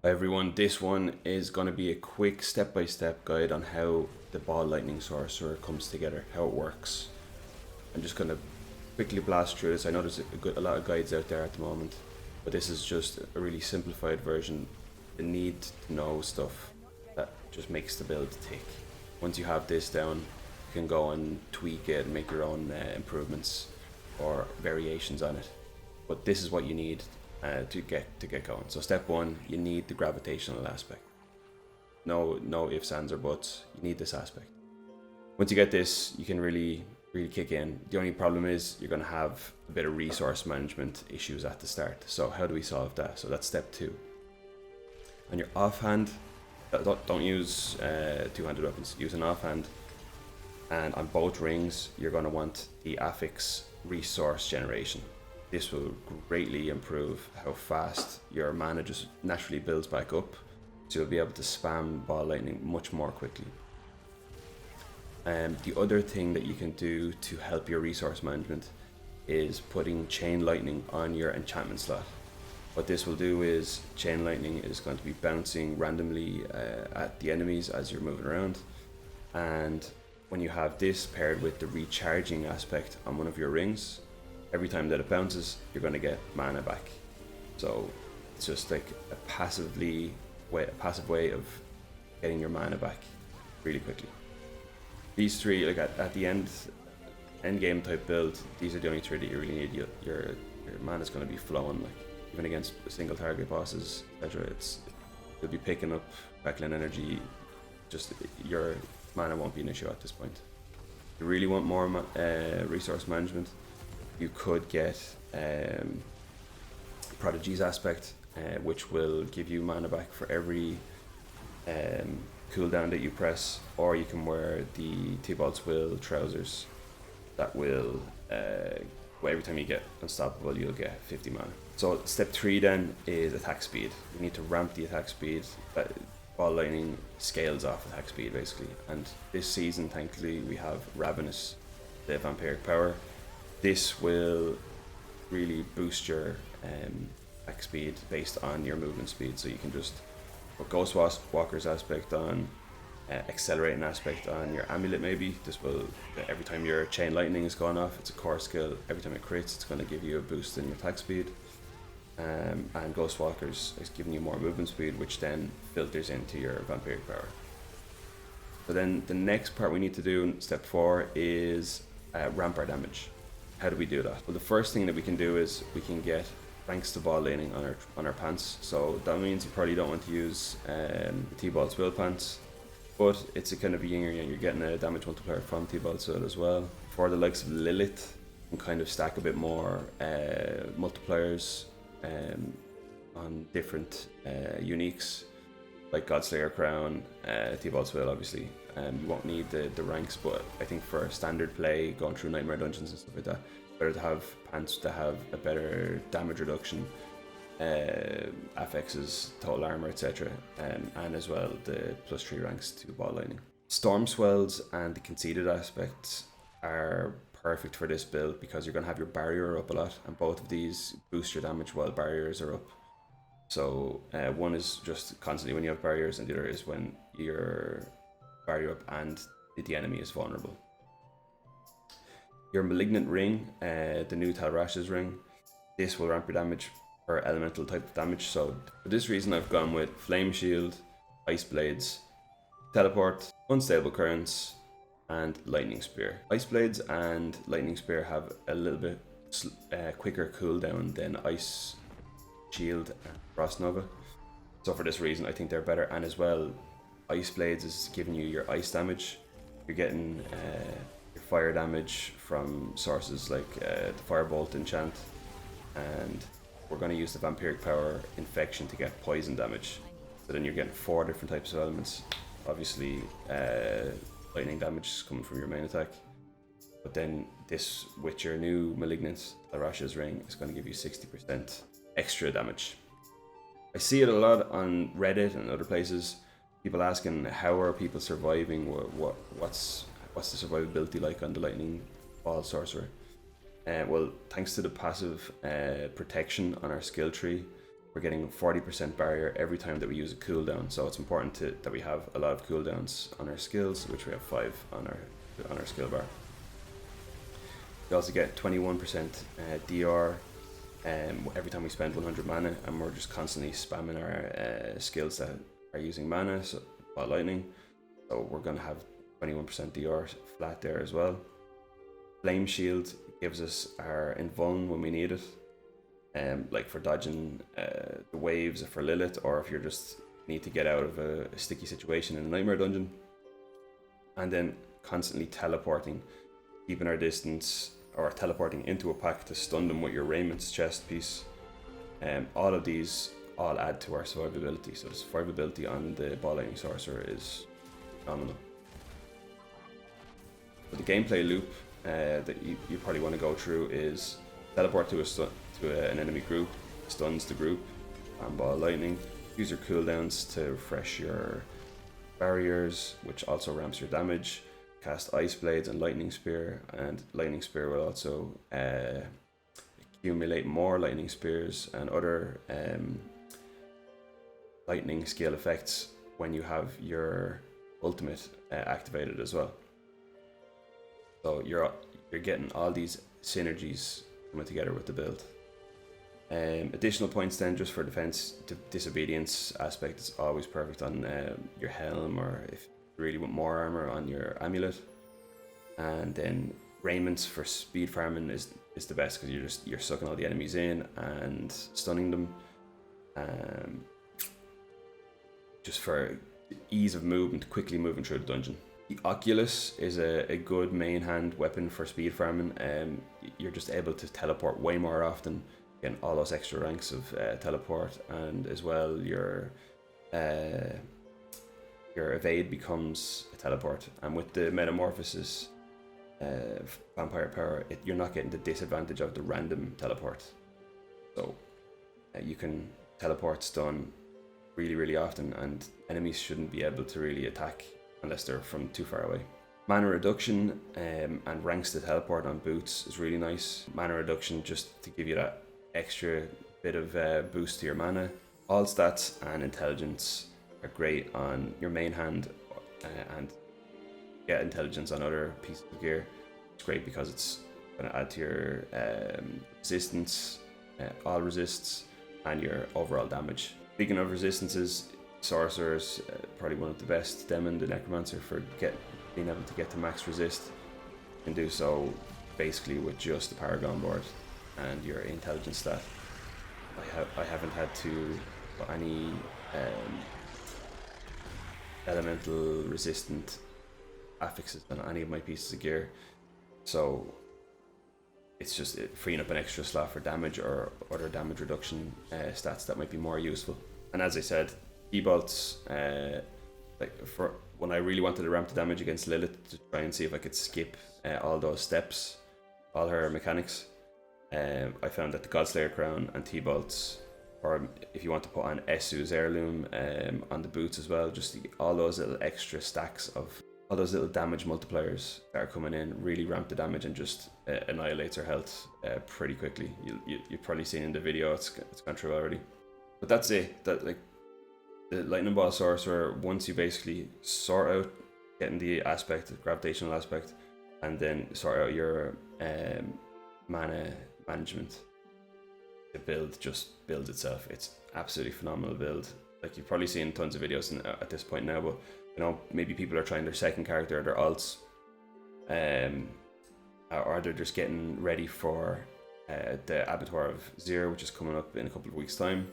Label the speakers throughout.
Speaker 1: Hi everyone, this one is going to be a quick step-by-step guide on how the ball lightning sorcerer comes together, how it works. I'm just going to quickly blast through this. I know there's a lot of guides out there at the moment, but this is just a really simplified version. The need to know stuff that just makes the build tick. Once you have this down, you can go and tweak it and make your own improvements or variations on it. But this is what you need to get going. So step one, you need the gravitational aspect. No ifs, ands, or buts. You need this aspect. Once you get this, you can really kick in. The only problem is you're going to have a bit of resource management issues at the start. So how do we solve that? So that's step two. On your offhand, don't use two-handed weapons. Use an offhand. And on both rings, you're going to want the affix resource generation. This will greatly improve how fast your mana just naturally builds back up, so you'll be able to spam ball lightning much more quickly. The other thing that you can do to help your resource management is putting chain lightning on your enchantment slot. What this will do is chain lightning is going to be bouncing randomly at the enemies as you're moving around, and when you have this paired with the recharging aspect on one of your rings, every time that it bounces, you're going to get mana back. So it's just like a passive way of getting your mana back really quickly. These three, like at the end game type build, these are the only three that you really need. Your mana is going to be flowing, like even against single target bosses, etc. You'll be picking up backline energy. Just your mana won't be an issue at this point. If you really want more resource management, you could get Prodigy's aspect, which will give you mana back for every cooldown that you press, or you can wear the T-Bolt's Will trousers that will, every time you get unstoppable, you'll get 50 mana. So step 3 then is attack speed. You need to ramp the attack speed. Ball lightning scales off attack speed basically, and this season thankfully we have Ravenous, the vampiric power. This will really boost your attack speed based on your movement speed, so you can just put Ghost Walker's aspect on, accelerating aspect on your amulet maybe. This will, every time your chain lightning is going off, it's a core skill, every time it crits it's going to give you a boost in your attack speed, and Ghost Walker's is giving you more movement speed, which then filters into your vampiric power. So then the next part we need to do, step 4, is ramp our damage. How do we do that? Well, the first thing that we can do is we can get ranks to ball lightning on our pants. So that means you probably don't want to use T-Bolt's Will pants, but it's a kind of a yin or yang. You're getting a damage multiplier from T-Bolt's Will as well. For the likes of Lilith, you can kind of stack a bit more multipliers on different uniques, like Godslayer Crown, T-Bolt's Will obviously. You won't need the ranks, but I think for standard play, going through Nightmare Dungeons and stuff like that, better to have pants that have a better damage reduction, affixes, total armor, etc. And as well the +3 ranks to ball lightning. Storm Swells and the conceded aspects are perfect for this build because you're going to have your barrier up a lot, and both of these boost your damage while barriers are up. So one is just constantly when you have barriers, and the other is when your barrier up and the enemy is vulnerable. Your Malignant Ring, the new Talrash's ring, this will ramp your damage per elemental type of damage. So for this reason I've gone with Flame Shield, Ice Blades, Teleport, Unstable Currents, and Lightning Spear. Ice Blades and Lightning Spear have a little bit quicker cooldown than Ice Shield and Frost Nova. So for this reason I think they're better, and as well Ice Blades is giving you your ice damage. You're getting your fire damage from sources like the Firebolt enchant, and we're going to use the Vampiric Power Infection to get poison damage. So then you're getting 4 different types of elements. Obviously lightning damage is coming from your main attack, but then this with your new Malignant Arash's ring is going to give you 60% extra damage. I see it a lot on Reddit and other places. People asking how are people surviving, what's the survivability like on the lightning ball sorcerer. Well, thanks to the passive protection on our skill tree, we're getting 40% barrier every time that we use a cooldown. So it's important that we have a lot of cooldowns on our skills, which we have 5 on our skill bar. We also get 21% DR every time we spend 100 mana, and we're just constantly spamming our skills that are using mana, so while lightning. So we're going to have 21% DR flat there as well. Flame Shield gives us our invuln when we need it, like for dodging the waves for Lilith, or if you just need to get out of a sticky situation in a nightmare dungeon. And then constantly teleporting, keeping our distance, or teleporting into a pack to stun them with your Raymond's chest piece. All of these all add to our survivability, so the survivability on the Ball Lightning Sorcerer is phenomenal. But the gameplay loop that you probably want to go through is teleport to an enemy group, stuns the group, and Ball Lightning. Use your cooldowns to refresh your barriers, which also ramps your damage. Cast Ice Blades and Lightning Spear, and Lightning Spear will also accumulate more Lightning Spears and other lightning skill effects when you have your ultimate activated as well. So you're getting all these synergies coming together with the build. Additional points then, just for defense, disobedience aspect is always perfect on your helm, or if you really want more armor, on your amulet. And then Raiments for speed farming is the best, because you're sucking all the enemies in and stunning them. Just for ease of movement, quickly moving through the dungeon. The Oculus is a good main hand weapon for speed farming. You're just able to teleport way more often, getting all those extra ranks of teleport, and as well your evade becomes a teleport. And with the Metamorphosis vampire power, you're not getting the disadvantage of the random teleport. So you can teleport stun really often, and enemies shouldn't be able to really attack unless they're from too far away. Mana reduction and ranks to teleport on boots is really nice. Mana reduction just to give you that extra bit of boost to your mana. All stats and intelligence are great on your main hand, and get intelligence on other pieces of gear. It's great because it's going to add to your resistance, all resists, and your overall damage. Speaking of resistances, Sorcerer's probably one of the best. Demon the Necromancer, for being able to get to max resist. You can do so basically with just the Paragon board and your intelligence stat. I haven't had to put any elemental resistant affixes on any of my pieces of gear, so it's just freeing up an extra slot for damage or other damage reduction stats that might be more useful. And as I said, E-bolts, like for when I really wanted to ramp the damage against Lilith to try and see if I could skip all those steps, all her mechanics, I found that the Godslayer Crown and T-bolts, or if you want to put on Esu's Heirloom on the boots as well, just all those little extra stacks of all those little damage multipliers that are coming in really ramp the damage and just annihilates her health pretty quickly. You've probably seen in the video, it's gone through already. But that's it. That, like, the Lightning Ball Sorcerer, once you basically sort out getting the gravitational aspect, and then sort out your mana management, the build just builds itself. It's absolutely phenomenal build. Like, you've probably seen tons of videos at this point now, but you know, maybe people are trying their second character or their alts, or they're just getting ready for the Abattoir of ZIR, which is coming up in a couple of weeks' time.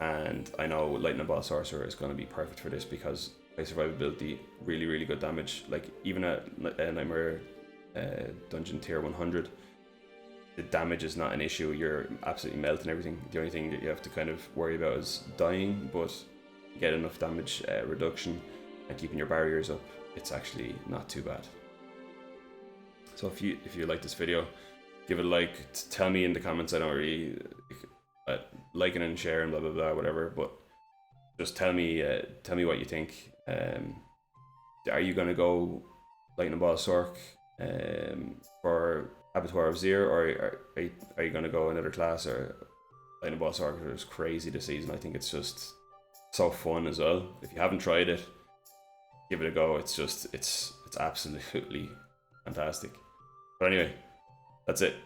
Speaker 1: And I know Lightning Ball Sorcerer is going to be perfect for this, because high survivability, really good damage. Like, even at Nightmare Dungeon tier 100, the damage is not an issue. You're absolutely melting everything. The only thing that you have to kind of worry about is dying, but you get enough damage reduction and keeping your barriers up, it's actually not too bad. So if you like this video, give it a like. Tell me in the comments. I don't really liking and sharing, blah blah blah, whatever, but just tell me what you think. Are you gonna go Lightning Ball Sorc for Abattoir of ZIR, or are you gonna go another class, or Lightning Boss Orchestra is crazy this season. I think it's just so fun as well. If you haven't tried it, give it a go. It's absolutely fantastic. But anyway, that's it.